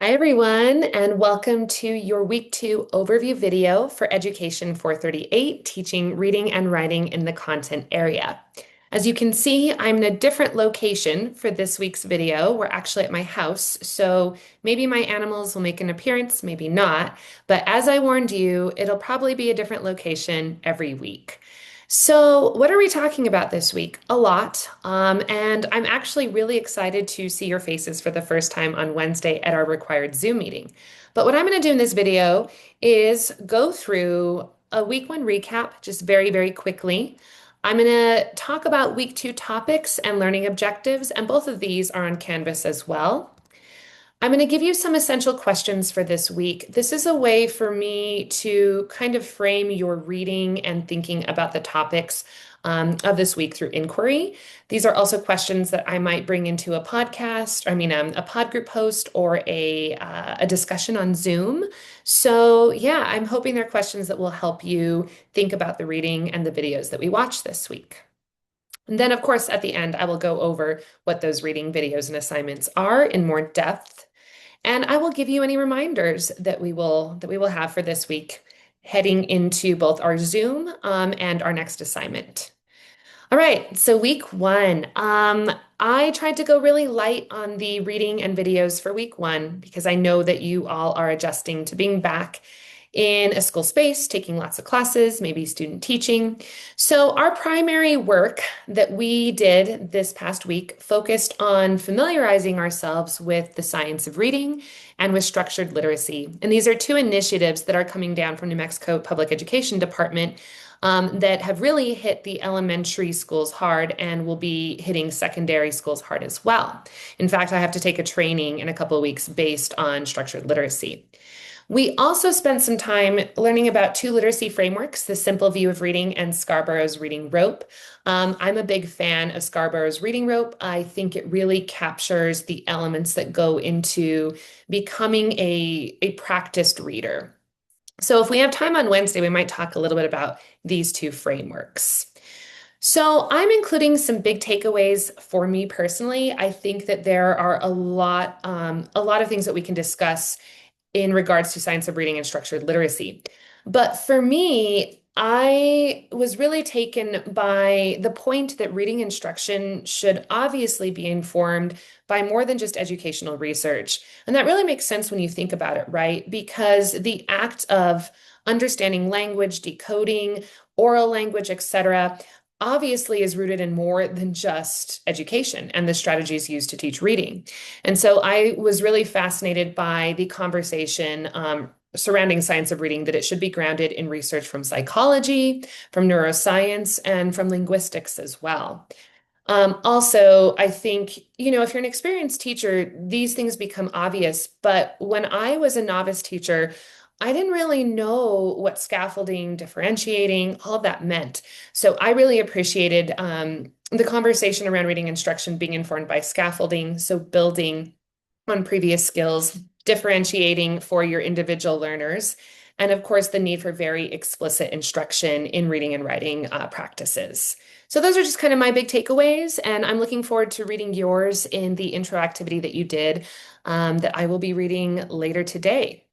Hi, everyone, and welcome to your week two overview video for Education 438, teaching reading and writing in the content area. As you can see, I'm in a different location for this week's video. We're actually at my house, so maybe my animals will make an appearance, maybe not. But as I warned you, it'll probably be a different location every week. So, what are we talking about this week? A lot. And I'm actually really excited to see your faces for the first time on Wednesday at our required Zoom meeting. But what I'm going to do in this video is go through a week one recap, just very, very quickly. I'm going to talk about week two topics and learning objectives, and both of these are on Canvas as well. I'm going to give you some essential questions for this week. This is a way for me to kind of frame your reading and thinking about the topics of this week through inquiry. These are also questions that I might bring into a podcast, a pod group post or a discussion on Zoom. So, yeah, I'm hoping they're questions that will help you think about the reading and the videos that we watch this week. And then, of course, at the end, I will go over what those reading videos and assignments are in more depth. And I will give you any reminders that we will have for this week, heading into both our Zoom and our next assignment. All right, so week one. I tried to go really light on the reading and videos for week one because I know that you all are adjusting to being back in a school space, taking lots of classes, maybe student teaching. So, our primary work that we did this past week focused on familiarizing ourselves with the science of reading and with structured literacy. And these are two initiatives that are coming down from New Mexico Public Education Department that have really hit the elementary schools hard and will be hitting secondary schools hard as well. In fact, I have to take a training in a couple of weeks based on structured literacy. We also spent some time learning about two literacy frameworks, the Simple View of Reading and Scarborough's Reading Rope. I'm a big fan of Scarborough's Reading Rope. I think it really captures the elements that go into becoming a practiced reader. So if we have time on Wednesday, we might talk a little bit about these two frameworks. So I'm including some big takeaways for me personally. I think that there are a lot of things that we can discuss in regards to science of reading and structured literacy. But for me, I was really taken by the point that reading instruction should obviously be informed by more than just educational research. And that really makes sense when you think about it, right? Because the act of understanding language, decoding, oral language, etc., obviously is rooted in more than just education and the strategies used to teach reading. And so I was really fascinated by the conversation surrounding science of reading, that it should be grounded in research from psychology, from neuroscience, and from linguistics as well. Also, I think, if you're an experienced teacher, these things become obvious. But when I was a novice teacher, I didn't really know what scaffolding, differentiating, all of that meant. So I really appreciated the conversation around reading instruction being informed by scaffolding. So building on previous skills, differentiating for your individual learners, and of course, the need for very explicit instruction in reading and writing practices. So those are just kind of my big takeaways, and I'm looking forward to reading yours in the intro activity that you did that I will be reading later today.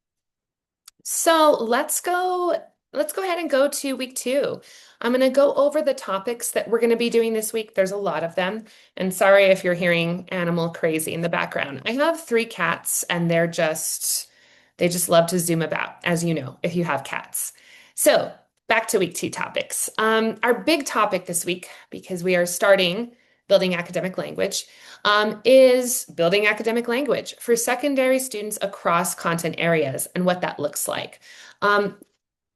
So let's go ahead and go to week two. I'm going to go over the topics that we're going to be doing this week. There's a lot of them. And sorry if you're hearing animal crazy in the background. I have three cats and they just love to zoom about, as you know, if you have cats. So back to week two topics. Our big topic this week, because we are starting building academic language, is building academic language for secondary students across content areas and what that looks like.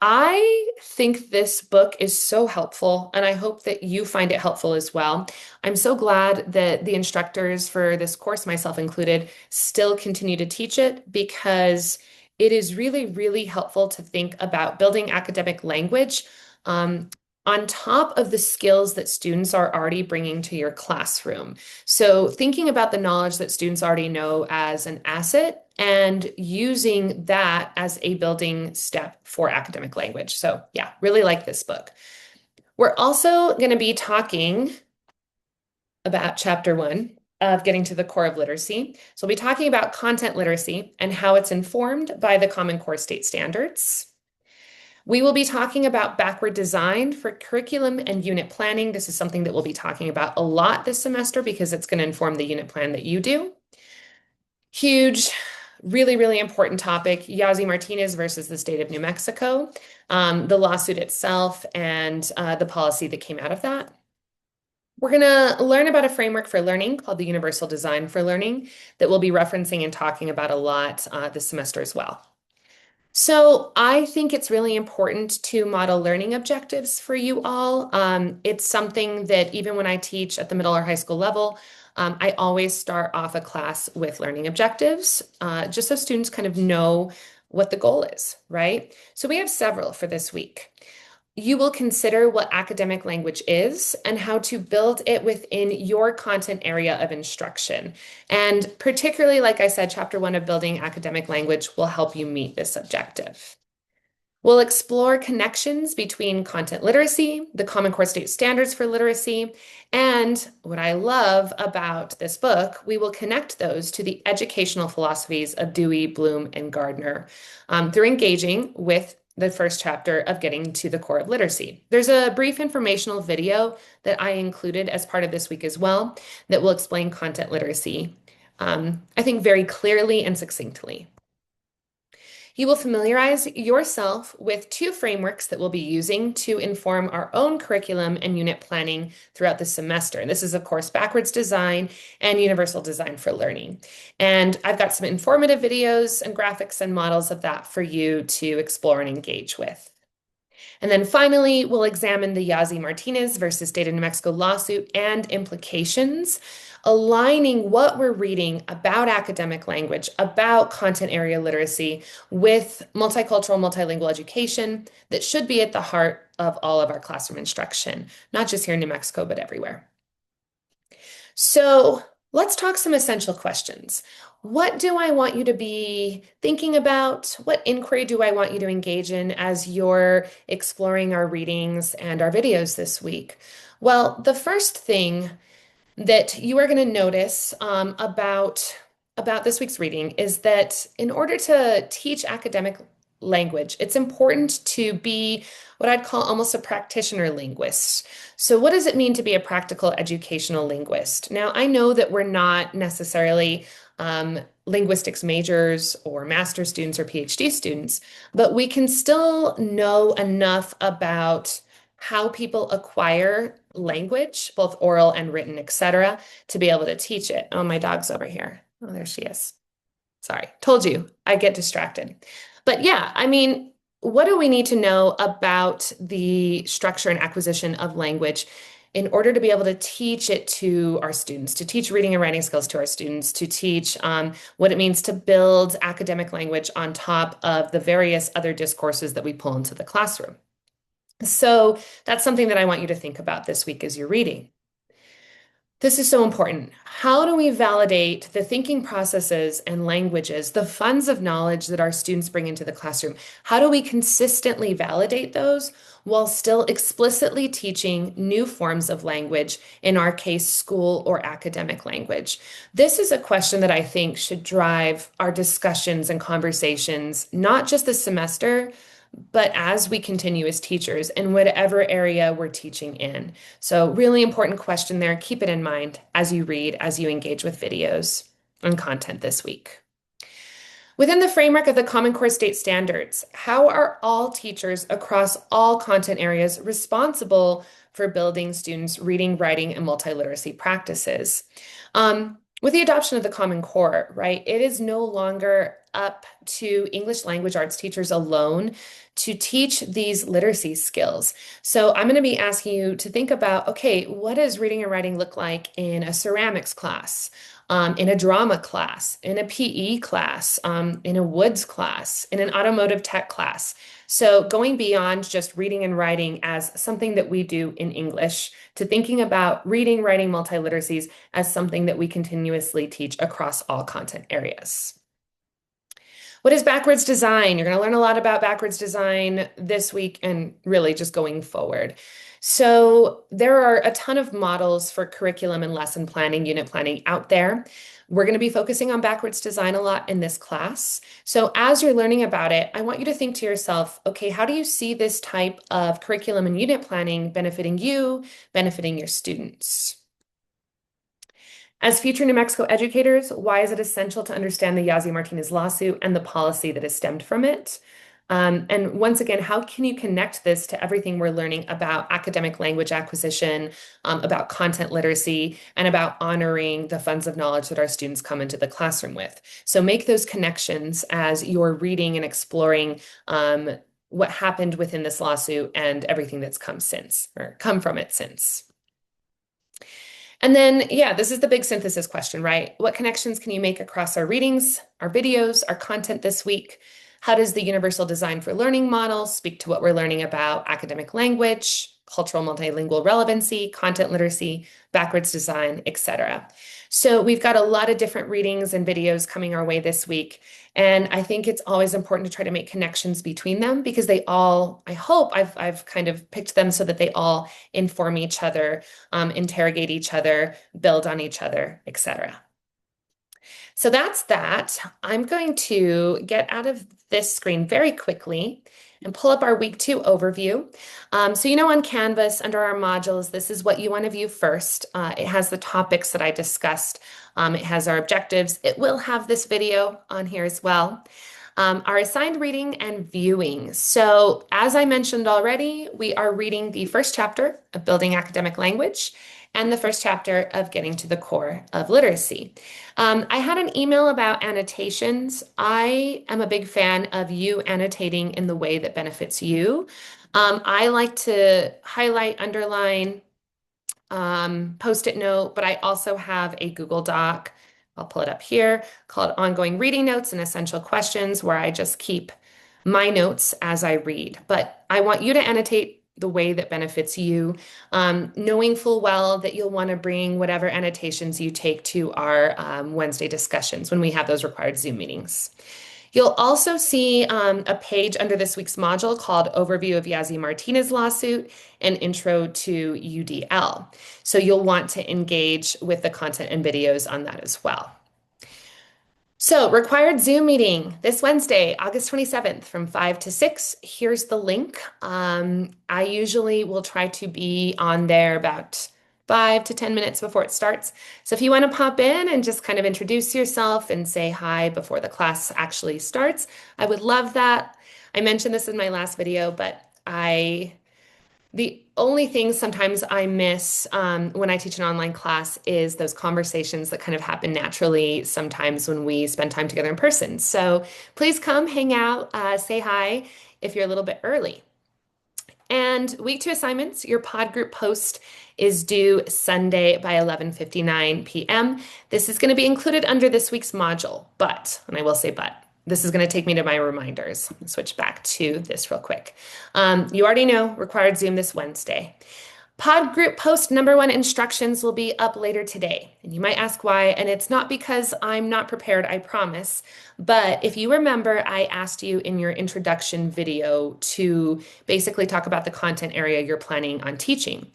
I think this book is so helpful, and I hope that you find it helpful as well. I'm so glad that the instructors for this course, myself included, still continue to teach it because it is really, really helpful to think about building academic language on top of the skills that students are already bringing to your classroom. So thinking about the knowledge that students already know as an asset and using that as a building step for academic language. So yeah, really like this book. We're also going to be talking about chapter one. of getting to the core of literacy. So we'll be talking about content literacy and how it's informed by the Common Core state standards. We will be talking about backward design for curriculum and unit planning. This is something that we'll be talking about a lot this semester because it's going to inform the unit plan that you do. Huge, really, really important topic, Yazzie Martinez versus the state of New Mexico, the lawsuit itself, and the policy that came out of that. We're going to learn about a framework for learning called the Universal Design for Learning that we'll be referencing and talking about a lot this semester as well. So I think it's really important to model learning objectives for you all. It's something that even when I teach at the middle or high school level, I always start off a class with learning objectives, just so students kind of know what the goal is, right? So we have several for this week. You will consider what academic language is and how to build it within your content area of instruction. And particularly, like I said, Chapter 1 of Building Academic Language will help you meet this objective. We'll explore connections between content literacy, the Common Core state standards for literacy, and what I love about this book, we will connect those to the educational philosophies of Dewey, Bloom, and Gardner through engaging with the first chapter of getting to the core of literacy. There's a brief informational video that I included as part of this week as well that will explain content literacy, I think very clearly and succinctly. You will familiarize yourself with two frameworks that we'll be using to inform our own curriculum and unit planning throughout the semester. And this is, of course, backwards design and universal design for learning. And I've got some informative videos and graphics and models of that for you to explore and engage with. And then finally, we'll examine the Yazzie Martinez versus State of New Mexico lawsuit and implications, aligning what we're reading about academic language, about content area literacy with multicultural, multilingual education that should be at the heart of all of our classroom instruction, not just here in New Mexico, but everywhere. So let's talk some essential questions. What do I want you to be thinking about? What inquiry do I want you to engage in as you're exploring our readings and our videos this week? Well, the first thing that you are going to notice about this week's reading is that in order to teach academic language, it's important to be what I'd call almost a practitioner linguist. So what does it mean to be a practical educational linguist? Now, I know that we're not necessarily linguistics majors or master's students or PhD students, but we can still know enough about how people acquire language, both oral and written, etc., to be able to teach it. Oh, my dog's over here. Oh, there she is. Sorry, told you, I get distracted. But yeah, I mean, what do we need to know about the structure and acquisition of language in order to be able to teach it to our students, to teach reading and writing skills to our students, to teach what it means to build academic language on top of the various other discourses that we pull into the classroom? So that's something that I want you to think about this week as you're reading. This is so important. How do we validate the thinking processes and languages, the funds of knowledge that our students bring into the classroom? How do we consistently validate those while still explicitly teaching new forms of language, in our case, school or academic language? This is a question that I think should drive our discussions and conversations, not just this semester, but as we continue as teachers in whatever area we're teaching in. So really important question there. Keep it in mind as you read, as you engage with videos and content this week. Within the framework of the Common Core state standards, how are all teachers across all content areas responsible for building students' reading, writing, and multiliteracy practices? With the adoption of the Common Core, right, it is no longer up to English language arts teachers alone to teach these literacy skills. So I'm going to be asking you to think about, okay, what does reading and writing look like in a ceramics class, in a drama class, in a PE class, in a woods class, in an automotive tech class? So going beyond just reading and writing as something that we do in English to thinking about reading, writing, multiliteracies as something that we continuously teach across all content areas. What is backwards design? You're going to learn a lot about backwards design this week and really just going forward. So, there are a ton of models for curriculum and lesson planning, unit planning out there. We're going to be focusing on backwards design a lot in this class. So, as you're learning about it, I want you to think to yourself, okay, how do you see this type of curriculum and unit planning benefiting you, benefiting your students? As future New Mexico educators, why is it essential to understand the Yazzie Martinez lawsuit and the policy that has stemmed from it? And once again, how can you connect this to everything we're learning about academic language acquisition, about content literacy, and about honoring the funds of knowledge that our students come into the classroom with? So make those connections as you're reading and exploring what happened within this lawsuit and everything that's come since or come from it since. And then, yeah, this is the big synthesis question, right? What connections can you make across our readings, our videos, our content this week? How does the universal design for learning model speak to what we're learning about academic language, cultural multilingual relevancy, content literacy, backwards design, etc.? So we've got a lot of different readings and videos coming our way this week. And I think it's always important to try to make connections between them because they all, I hope I've kind of picked them so that they all inform each other, interrogate each other, build on each other, etc. So that's that. I'm going to get out of this screen very quickly and pull up our week 2 overview. So you know on Canvas, under our modules, this is what you want to view first. It has the topics that I discussed. It has our objectives. It will have this video on here as well. Our assigned reading and viewing. So as I mentioned already, we are reading the first chapter of Building Academic Language and the first chapter of Getting to the Core of Literacy. I had an email about annotations. I am a big fan of you annotating in the way that benefits you. I like to highlight, underline, post-it note, but I also have a Google Doc. I'll pull it up here called Ongoing Reading Notes and Essential Questions, where I just keep my notes as I read. But I want you to annotate the way that benefits you, knowing full well that you'll want to bring whatever annotations you take to our Wednesday discussions when we have those required Zoom meetings. You'll also see a page under this week's module called Overview of Yazzie Martinez Lawsuit and Intro to UDL. So you'll want to engage with the content and videos on that as well. So, required Zoom meeting this Wednesday, August 27th from 5 to 6. Here's the link. I usually will try to be on there about 5 to 10 minutes before it starts. So, if you want to pop in and just kind of introduce yourself and say hi before the class actually starts, I would love that. I mentioned this in my last video, but the only thing sometimes I miss when I teach an online class is those conversations that kind of happen naturally sometimes when we spend time together in person. So please come hang out, say hi if you're a little bit early. And week 2 assignments, your pod group post is due Sunday by 11:59 p.m. This is going to be included under this week's module, but, and I will say but, this is going to take me to my reminders. I'll switch back to this real quick. You already know, required Zoom this Wednesday. Pod group post #1 instructions will be up later today. And you might ask why, and it's not because I'm not prepared, I promise. But if you remember, I asked you in your introduction video to basically talk about the content area you're planning on teaching.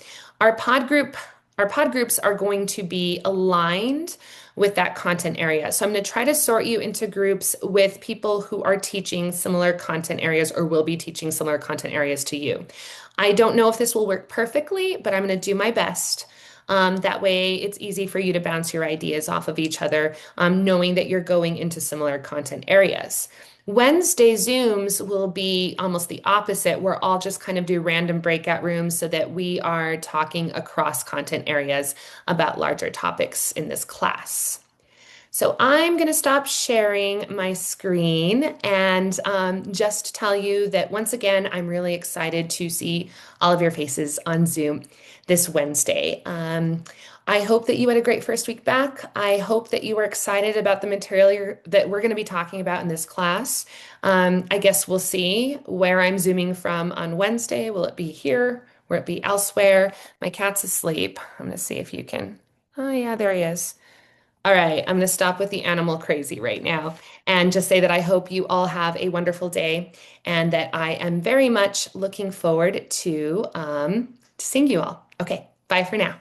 Our pod groups are going to be aligned with that content area. So I'm going to try to sort you into groups with people who are teaching similar content areas or will be teaching similar content areas to you. I don't know if this will work perfectly, but I'm going to do my best. That way it's easy for you to bounce your ideas off of each other, knowing that you're going into similar content areas. Wednesday Zooms will be almost the opposite. We're all just kind of do random breakout rooms so that we are talking across content areas about larger topics in this class. So I'm going to stop sharing my screen and just tell you that once again, I'm really excited to see all of your faces on Zoom this Wednesday. I hope that you had a great first week back. I hope that you were excited about the material that we're going to be talking about in this class. I guess we'll see where I'm Zooming from on Wednesday. Will it be here? Will it be elsewhere? My cat's asleep. I'm going to see if you can. Oh, yeah, there he is. All right, I'm going to stop with the animal crazy right now and just say that I hope you all have a wonderful day and that I am very much looking forward to seeing you all. Okay, bye for now.